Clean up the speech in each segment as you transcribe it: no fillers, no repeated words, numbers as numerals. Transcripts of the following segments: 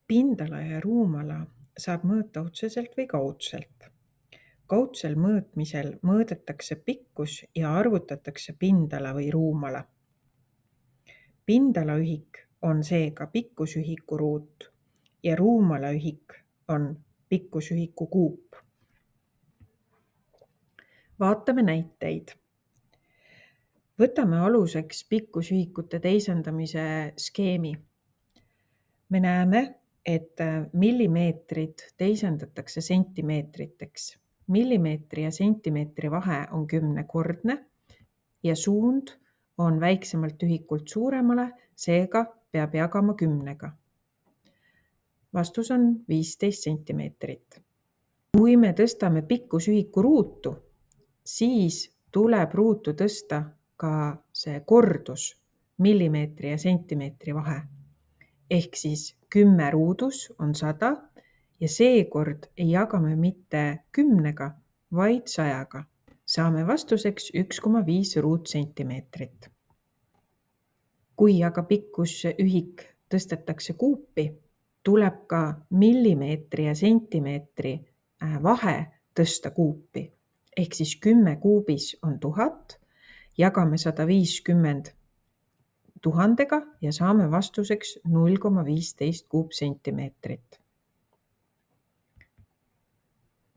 Pindala ja ruumala saab mõõta otseselt või kaudselt. Kaudsel mõõtmisel mõõdetakse pikkus ja arvutatakse pindala või ruumala. Pindalaühik on seega pikkusühiku ruut ja ruumalaühik on pikkusühiku kuup. Vaatame näiteid. Võtame aluseks pikkusühikute teisendamise skeemi. Me näeme, et millimeetrid teisendatakse sentimeetriteks. Millimeetri ja sentimeetri vahe on 10-kordne ja suund on väiksemalt ühikult suuremale, seega peab jagama 10-ga. Vastus on 15 sentimeetrit. Kui me tõstame pikkusühiku ruutu, siis tuleb ruutu tõsta ka see kordus millimeetri ja sentimeetri vahe. Ehk siis 10 ruudus on 100 ja seekord ei jagame mitte 10-ga, vaid 100-ga. Saame vastuseks 1,5 ruutsentimeetrit. Kui aga pikkusühik tõstetakse kuupi, tuleb ka millimeetri ja sentimeetri vahe tõsta kuupi. Ehk siis 10 kuubis on 1000, jagame 150 1000-ga ja saame vastuseks 0,15 kuupsentimeetrit.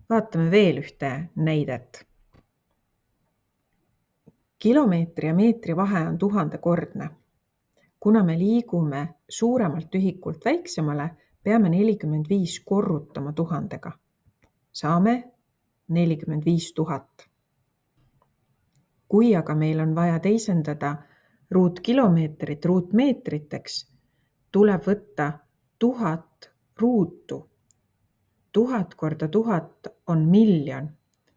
Vaatame veel ühte näidet. Kilomeetri ja meetri vahe on 1000-kordne. Kuna me liigume suuremalt ühikult väiksemale, peame 45 korrutama 1000-ga. Saame 45 000. Kui aga meil on vaja teisendada ruutkilomeetrit ruutmeetriteks, tuleb võtta 1000 ruutu. 1000 korda 1000 on miljon.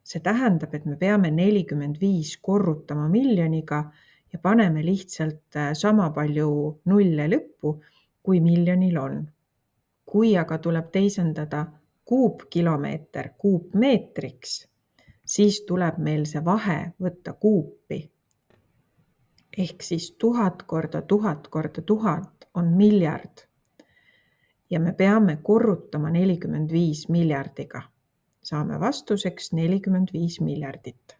See tähendab, et me peame 45 korrutama miljoniga ja paneme lihtsalt sama palju nulle lõppu, kui miljonil on. Kui aga tuleb teisendada kuupkilomeeter kuupmeetriks, siis tuleb meil see vahe võtta kuupi. Ehk siis 1000 korda 1000 korda 1000 on miljard. Ja me peame korrutama 45 miljardiga. Saame vastuseks 45 miljardit.